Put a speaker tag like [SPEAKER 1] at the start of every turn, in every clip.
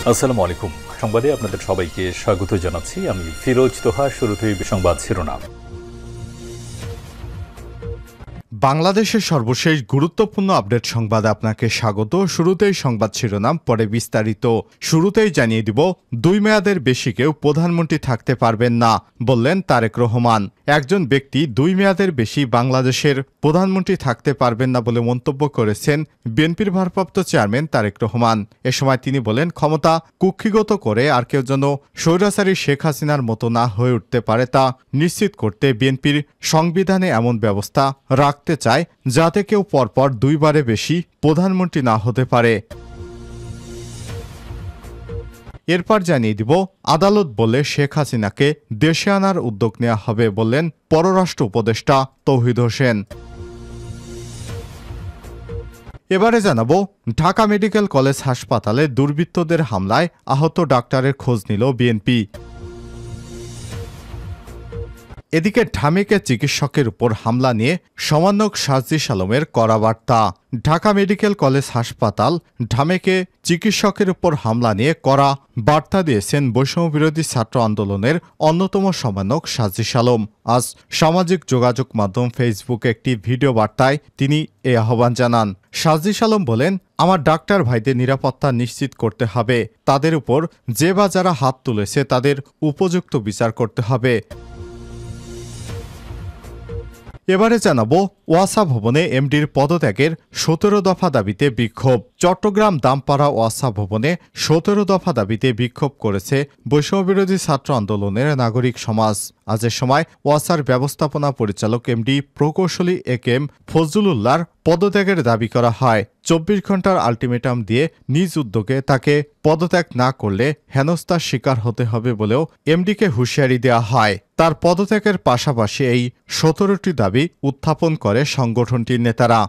[SPEAKER 1] আসসালামু আলাইকুম। সংবাদে আপনাদের সবাইকে স্বাগত জানাচ্ছি। আমি ফিরোজ তোহা। শুরুতেই সংবাদ শিরোনাম।
[SPEAKER 2] বাংলাদেশের সর্বশেষ গুরুত্বপূর্ণ আপডেট সংবাদে আপনাকে স্বাগত। শুরুতেই সংবাদ শিরোনাম, পরে বিস্তারিত। শুরুতেই জানিয়ে দিব, 2 মেয়াদের বেশি কেউ প্রধানমন্ত্রী থাকতে পারবেন না, বললেন তারেক রহমান। একজন ব্যক্তি 2 মেয়াদের বেশি বাংলাদেশের প্রধানমন্ত্রী থাকতে পারবেন না বলে মন্তব্য করেছেন বিএনপির ভারপ্রাপ্ত চেয়ারম্যান তারেক রহমান। এ সময় তিনি বলেন, ক্ষমতা কুক্ষিগত করে আর কেউ যেন স্বৈরাচারী শেখ হাসিনার মতো না হয়ে উঠতে পারে তা নিশ্চিত করতে বিএনপির সংবিধানে এমন ব্যবস্থা রাখতে চায় যাতে কেউ পরপর 2 বারে বেশি প্রধানমন্ত্রী না হতে পারে। এরপর জানিয়ে দিব, আদালত বলে শেখ হাসিনাকে দেশে আনার উদ্যোগ নেওয়া হবে, বললেন পররাষ্ট্র উপদেষ্টা তৌহিদ হোসেন। এবারে জানাবো, ঢাকা মেডিকেল কলেজ হাসপাতালে দুর্বৃত্তদের হামলায় আহত ডাক্তারের খোঁজ নিল বিএনপি। এদিকে ঢামেকে চিকিৎসকের উপর হামলা নিয়ে সমন্বয়ক সাজিস আলমের কড়া বার্তা। ঢাকা মেডিকেল কলেজ হাসপাতাল ঢামেকে চিকিৎসকের উপর হামলা নিয়ে কড়া বার্তা দিয়েছেন বৈষম্যবিরোধী ছাত্র আন্দোলনের অন্যতম সমন্বয়ক সাজিস আলম। আজ সামাজিক যোগাযোগ মাধ্যম ফেসবুকে একটি ভিডিও বার্তায় তিনি এই আহ্বান জানান। সাজিস আলম বলেন, আমার ডাক্তার ভাইদের নিরাপত্তা নিশ্চিত করতে হবে। তাদের উপর যে বা যারা হাত তুলেছে তাদের উপযুক্ত বিচার করতে হবে। এবারে জানাবো, ওয়াসা ভবনে এমডির পদত্যাগের 17 দফা দাবিতে বিক্ষোভ। চট্টগ্রাম দামপাড়া ওয়াসা ভবনে 17 দফা দাবিতে বিক্ষোভ করেছে বৈষম্যবিরোধী ছাত্র আন্দোলনের নাগরিক সমাজ। আজের সময় ওয়াসার ব্যবস্থাপনা পরিচালক এমডি প্রকৌশলী একেএম ফজলুল উল্লাহর পদত্যাগের দাবি করা হয়। 24 ঘন্টার আলটিমেটাম দিয়ে নিজ উদ্যোগে তাকে পদত্যাগ না করলে হেনস্থার শিকার হতে হবে বলেও এমডিকে হুঁশিয়ারি দেওয়া হয়। তার পদত্যাগের পাশাপাশি এই 17টি দাবি উত্থাপন করে সংগঠনটির নেতারা।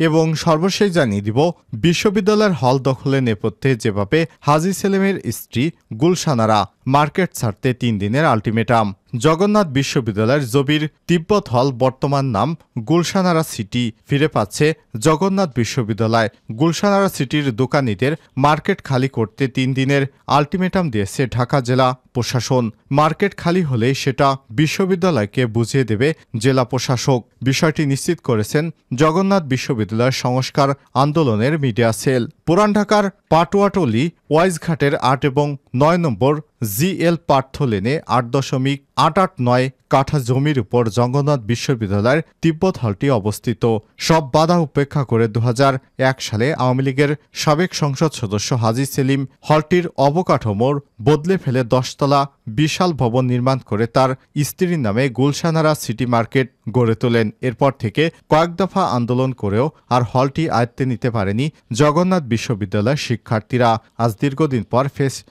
[SPEAKER 2] এবং সর্বশেষ জানিয়ে দিব, বিশ্ববিদ্যালয়ের হল দখলের নেপথ্যে যেভাবে হাজী সেলিমের স্ত্রী গুলশানারা মার্কেট ছাড়তে 3 দিনের আলটিমেটাম। জগন্নাথ বিশ্ববিদ্যালয়ের জবির তিব্বত হল বর্তমান নাম গুলশানারা সিটি ফিরে পাচ্ছে জগন্নাথ বিশ্ববিদ্যালয়। গুলশানারা সিটির দোকানীদের মার্কেট খালি করতে 3 দিনের আলটিমেটাম দিয়েছে ঢাকা জেলা প্রশাসন। মার্কেট খালি হলেই সেটা বিশ্ববিদ্যালয়কে বুঝিয়ে দেবে জেলা প্রশাসক। বিষয়টি নিশ্চিত করেছেন জগন্নাথ বিশ্ববিদ্যালয়ের সংস্কার আন্দোলনের মিডিয়া সেল। পুরান ঢাকার পাটুয়াটলি ওয়াইজঘাটের 8 এবং 9 নম্বর জিএল পার্থ লেনে 8.889 কাঠা জমির উপর জগন্নাথ বিশ্ববিদ্যালয়ের তিব্বত হলটি অবস্থিত। সব বাধা উপেক্ষা করে 2001 সালে আওয়ামী লীগের সাবেক সংসদ সদস্য হাজী সেলিম হলটির অবকাঠামোর বদলে ফেলে 10 তলা বিশাল ভবন নির্মাণ করে তার স্ত্রীর নামে গুলশানারা সিটি মার্কেট গড়ে তোলেন। এরপর থেকে কয়েক দফা আন্দোলন করেও আর হলটি আয়ত্তে নিতে পারেনি জগন্নাথ বিশ্ববিদ্যালয়ের শিক্ষার্থীরা। আজ দীর্ঘদিন পর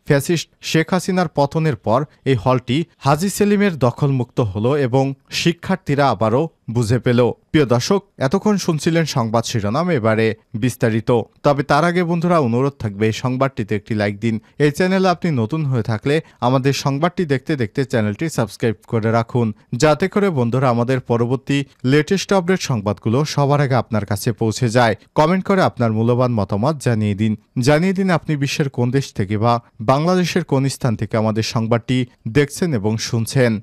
[SPEAKER 2] ফ্যাসিস্ট শেখ হাসিনার পতনের পর এই হলটি হাজী সেলিমের দখলমুক্ত হলো এবং শিক্ষার্থীরা আবারও বুঝে পেল। প্রিয় দর্শক, এতক্ষণ শুনছিলেন সংবাদ শিরোনাম, এবারে বিস্তারিত। তবে তার আগে বন্ধুরা, অনুরোধ থাকবে এই সংবাদটিতে একটি লাইক দিন। এই চ্যানেলে আপনি নতুন হয়ে থাকলে আমাদের সংবাদটি দেখতে দেখতে চ্যানেলটি সাবস্ক্রাইব করে রাখুন, যাতে করে বন্ধুরা আমাদের পরবর্তী লেটেস্ট আপডেট সংবাদগুলো সবার আগে আপনার কাছে পৌঁছে যায়। কমেন্ট করে আপনার মূল্যবান মতামত জানিয়ে দিন আপনি বিশ্বের কোন দেশ থেকে বা বাংলাদেশের কোন স্থান থেকে আমাদের সংবাদটি দেখছেন এবং শুনছেন।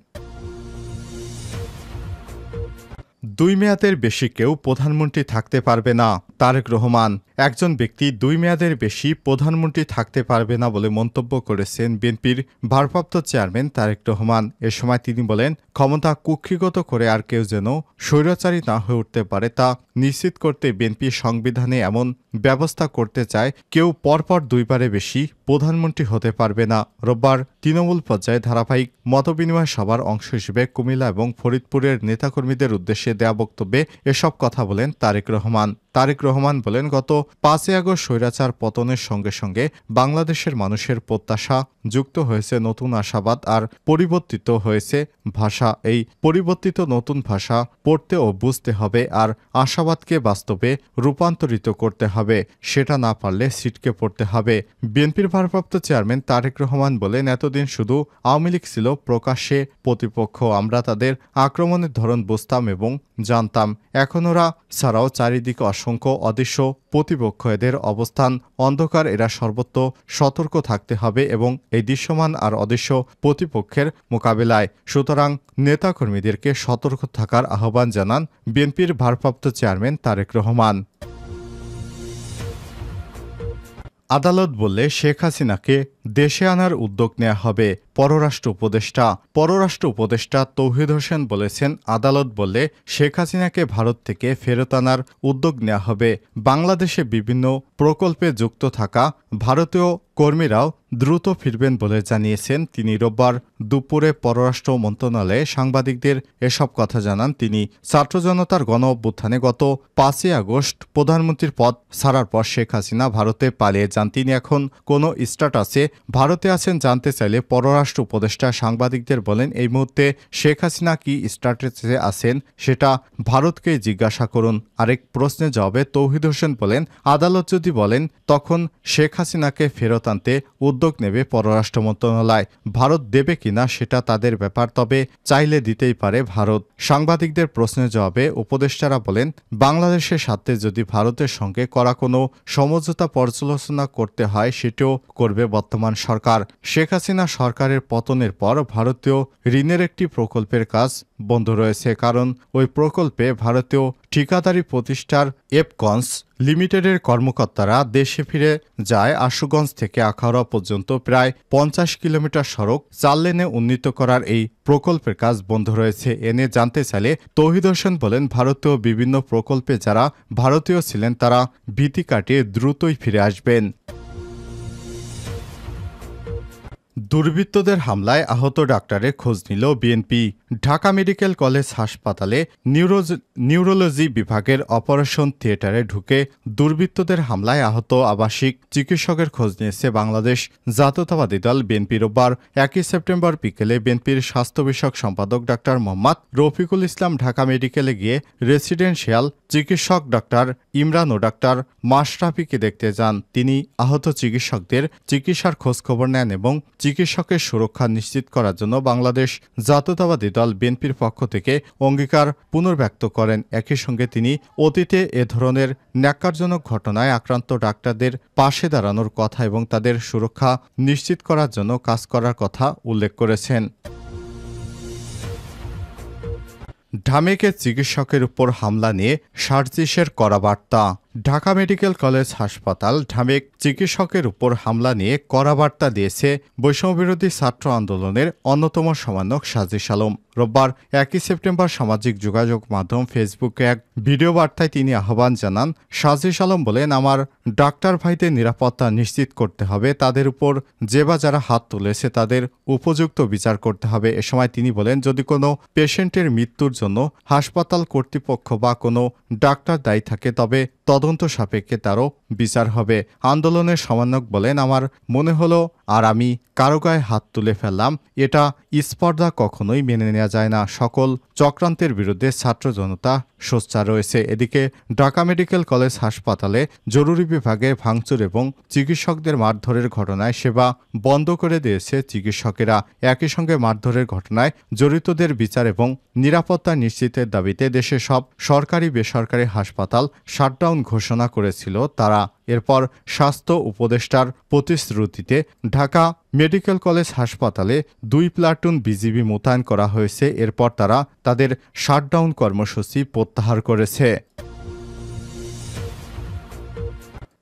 [SPEAKER 2] 2 মেয়াদের বেশি কেউ প্রধানমন্ত্রী থাকতে পারবে না, তারেক রহমান। একজন ব্যক্তি 2 মেয়াদের বেশি প্রধানমন্ত্রী থাকতে পারবে না বলে মন্তব্য করেছেন বিএনপির ভারপ্রাপ্ত চেয়ারম্যান তারেক রহমান। এ সময় তিনি বলেন, ক্ষমতা কুক্ষিগত করে আর কেউ যেন স্বৈরাচারী না হয়ে উঠতে পারে তা নিশ্চিত করতে বিএনপি সংবিধানে এমন ব্যবস্থা করতে চায় কেউ পরপর 2 বারে বেশি প্রধানমন্ত্রী হতে পারবে না। রোববার তৃণমূল পর্যায়ে ধারাবাহিক মতবিনিময় সভার অংশ হিসেবে কুমিল্লা এবং ফরিদপুরের নেতাকর্মীদের উদ্দেশ্যে দেয়া বক্তব্যে এসব কথা বলেন তারেক রহমান। তারেক রহমান বলেন, গত 5 আগস্ট স্বৈরাচার পতনের সঙ্গে সঙ্গে বাংলাদেশের মানুষের প্রত্যাশা যুক্ত হয়েছে নতুন আশাবাদ আর পরিবর্তিত হয়েছে ভাষা। এই পরিবর্তিত নতুন ভাষা পড়তে ও বুঝতে হবে আর আশাবাদকে বাস্তবে রূপান্তরিত করতে হবে। সেটা না পারলে ছিটকে পড়তে হবে। বিএনপির ভারপ্রাপ্ত চেয়ারম্যান তারেক রহমান বলেন, এতদিন শুধু আওয়ামী লীগ ছিল প্রকাশ্যে প্রতিপক্ষ। আমরা তাদের আক্রমণের ধরন বুঝতাম এবং জানতাম। এখন ওরা ছাড়াও চারিদিকে আশঙ্কা অদৃশ্য প্রতিপক্ষ, এদের অবস্থান অন্ধকার, এরা সর্বত্র সতর্ক থাকতে হবে এবং এই দৃশ্যমান আর অদৃশ্য প্রতিপক্ষের মোকাবিলায় সুতরাং নেতাকর্মীদেরকে সতর্ক থাকার আহ্বান জানান বিএনপির ভারপ্রাপ্ত চেয়ারম্যান তারেক রহমান। আদালত বললে শেখ হাসিনাকে দেশে আনার উদ্যোগ নেওয়া হবে। পররাষ্ট্র উপদেষ্টা তৌহিদ হোসেন বলেছেন, আদালত বললে শেখ হাসিনাকে ভারত থেকে ফেরত আনার উদ্যোগ নেওয়া হবে। বাংলাদেশে বিভিন্ন প্রকল্পে যুক্ত থাকা ভারতীয় কর্মীরাও দ্রুত ফিরবেন বলে জানিয়েছেন তিনি। রোববার দুপুরে পররাষ্ট্র মন্ত্রণালয়ে সাংবাদিকদের এসব কথা জানান তিনি। ছাত্র জনতার গণ অভ্যুত্থানে গত 5ই আগস্ট প্রধানমন্ত্রীর পদ ছাড়ার পর শেখ হাসিনা ভারতে পালিয়ে যান। তিনি এখন কোনো স্ট্যাটাসে ভারতে আছেন জানতে চাইলে পররাষ্ট্র উপদেষ্টা সাংবাদিকদের বলেন, এই মুহূর্তে শেখ হাসিনা কি স্ট্যাটাসে আছেন সেটা ভারতকেই জিজ্ঞাসা করুন। আরেক প্রশ্নের জবাবে তৌহিদ হোসেন বলেন, আদালত যদি বলেন তখন শেখ হাসিনাকে ফেরত আনতে উদ্যোগ নেবে পররাষ্ট্র মন্ত্রণালয়। ভারত দেবে কিনা সেটা তাদের ব্যাপার, তবে চাইলে দিতেই পারে ভারত। সাংবাদিকদের প্রশ্নের জবাবে উপদেষ্টারা বলেন, বাংলাদেশের স্বার্থে যদি ভারতের সঙ্গে করা কোনো সমঝোতা পর্যালোচনা করতে হয় সেটাও করবে বর্তমান সরকার। শেখ হাসিনা সরকারের পতনের পর ভারতীয় ঋণের একটি প্রকল্পের কাজ বন্ধ রয়েছে, কারণ ওই প্রকল্পে ভারতীয় ঠিকাদারি প্রতিষ্ঠান এপকনস লিমিটেডের কর্মকর্তারা দেশে ফিরে যায়। আশুগঞ্জ থেকে আখাউড়া পর্যন্ত প্রায় 50 কিলোমিটার সড়ক 4 লেনে উন্নীত করার এই প্রকল্পের কাজ বন্ধ রয়েছে। এনে জানতে চাইলে তৌহিদ হোসেন বলেন, ভারতীয় বিভিন্ন প্রকল্পে যারা ভারতীয় ছিলেন তারা ভীতি কাটিয়ে দ্রুতই ফিরে আসবেন। দুর্বৃত্তদের হামলায় আহত ডাক্তারের খোঁজ নিল বিএনপি। ঢাকা মেডিকেল কলেজ হাসপাতালে নিউরোলজি বিভাগের অপারেশন থিয়েটারে ঢুকে দুর্বৃত্তদের হামলায় আহত আবাসিক চিকিৎসকের খোঁজ নিয়েছে বাংলাদেশ জাতীয়তাবাদী দল বিএনপি। রোববার 1 সেপ্টেম্বর বিকেলে বিএনপির স্বাস্থ্য বিষয়ক সম্পাদক ডাক্তার মোহাম্মদ রফিকুল ইসলাম ঢাকা মেডিকেলে গিয়ে রেসিডেন্সিয়াল চিকিৎসক ডাক্তার ইমরান ও ডাক্তার মাশরাফিকে দেখতে যান। তিনি আহত চিকিৎসকদের চিকিৎসার খোঁজখবর নেন এবং চিকিৎসকের সুরক্ষা নিশ্চিত করার জন্য বাংলাদেশ জাতীয়তাবাদী দল বিএনপির পক্ষ থেকে অঙ্গীকার পুনর্ব্যক্ত করেন। একই সঙ্গে তিনি অতীতে এ ধরনের ন্যাক্কারজনক ঘটনায় আক্রান্ত ডাক্তারদের পাশে দাঁড়ানোর কথা এবং তাদের সুরক্ষা নিশ্চিত করার জন্য কাজ করার কথা উল্লেখ করেছেন। ঢামেকে চিকিৎসকের উপর হামলা নিয়ে সার্জিসের কড়া বার্তা। ঢাকা মেডিকেল কলেজ হাসপাতাল ঢামেক চিকিৎসকের উপর হামলা নিয়ে কড়া বার্তা দিয়েছে বৈষম্যবিরোধী ছাত্র আন্দোলনের অন্যতম সমন্বয়ক সাজিস আলম। রোববার 1 সেপ্টেম্বর সামাজিক যোগাযোগ মাধ্যম ফেসবুকে এক ভিডিও বার্তায় তিনি আহ্বান জানান। সাজিস আলম বলেন, আমার ডাক্তার ভাইদের নিরাপত্তা নিশ্চিত করতে হবে, তাদের উপর যে বা যারা হাত তুলেছে তাদের উপযুক্ত বিচার করতে হবে। এ সময় তিনি বলেন, যদি কোনো পেশেন্টের মৃত্যুর জন্য হাসপাতাল কর্তৃপক্ষ বা কোনো ডাক্তার দায়ী থাকে তবে তদন্ত সাপেক্ষে তারও বিচার হবে। আন্দোলনের সমন্বয়ক বলেন, আমার মনে হলো আর আমি কারো গায়ে হাত তুলে ফেললাম, এটা স্পর্ধা কখনোই মেনে নেওয়া যায় না। সকল চক্রান্তের বিরুদ্ধে ছাত্র জনতা সোচ্চার রয়েছে। এদিকে ঢাকা মেডিকেল কলেজ হাসপাতালে জরুরি বিভাগে ভাঙচুর এবং চিকিৎসকদের মারধরের ঘটনায় সেবা বন্ধ করে দিয়েছে চিকিৎসকেরা। একই সঙ্গে মারধরের ঘটনায় জড়িতদের বিচার এবং নিরাপত্তা নিশ্চিতের দাবিতে দেশের সব সরকারি বেসরকারি হাসপাতাল শাটডাউন ঘোষণা করেছিল তারা। এরপর স্বাস্থ্য উপদেষ্টার প্রতিশ্রুতিতে ঢাকা মেডিকেল কলেজ হাসপাতালে 2 প্লাটুন বিজিবি মোতায়েন করা হয়েছে। এরপর তারা তাদের শাটডাউন কর্মসূচি প্রত্যাহার করেছে।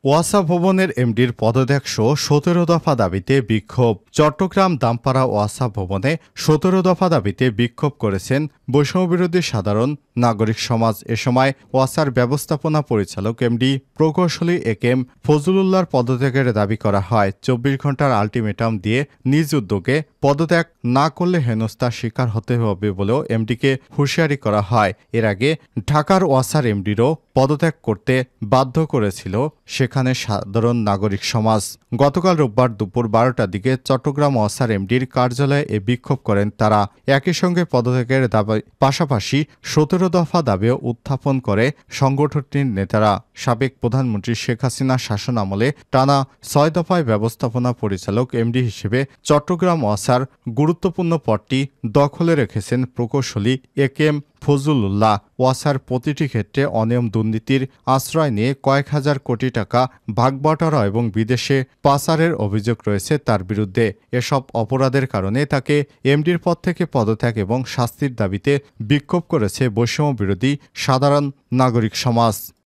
[SPEAKER 2] ওয়াসা ভবনের এমডির পদত্যাগ সহ 17 দফা দাবিতে বিক্ষোভ। চট্টগ্রাম দামপাড়া ওয়াসা ভবনে 17 দফা দাবিতে বিক্ষোভ করেছেন বৈষম্যবিরোধী সাধারণ নাগরিক সমাজ। এ সময় ওয়াসার ব্যবস্থাপনা পরিচালক এমডি প্রকৌশলী একেএম ফজলুল্লাহর পদত্যাগের দাবি করা হয়। 24 ঘন্টার আলটিমেটাম দিয়ে নিজ উদ্যোগে পদত্যাগ না করলে হেনস্থার শিকার হতে হবে বলেও এমডিকে হুঁশিয়ারি করা হয়। এর আগে ঢাকার ওয়াসার এমডিরও পদত্যাগ করতে বাধ্য করেছিল সেখানে সাধারণ নাগরিক সমাজ। গতকাল রোববার দুপুর 12টার দিকে চট্টগ্রাম ওয়াসার এমডির কার্যালয়ে এ বিক্ষোভ করেন তারা। একই সঙ্গে পদত্যাগের দাবি পাশাপাশি 17 দফা দাবিও উত্থাপন করে সংগঠনটির নেতারা। সাবেক প্রধানমন্ত্রী শেখ হাসিনা শাসন আমলে টানা 6 দফায় ব্যবস্থাপনা পরিচালক এমডি হিসেবে চট্টগ্রাম ওয়াসার গুরুত্বপূর্ণ পদটি দখলে রেখেছেন প্রকৌশলী একেএম ফজলুল্লাহ। ওয়াসার প্রতিটি ক্ষেত্রে অনিয়ম দুর্নীতির আশ্রয় নিয়ে কয়েক হাজার কোটি টাকা ভাগবটারা এবং বিদেশে পাচারের অভিযোগ রয়েছে তার বিরুদ্ধে। এসব অপরাধের কারণে তাকে এমডির পদ থেকে পদত্যাগ এবং শাস্তির দাবিতে বিক্ষোভ করেছে বৈষম্য বিরোধী সাধারণ নাগরিক সমাজ।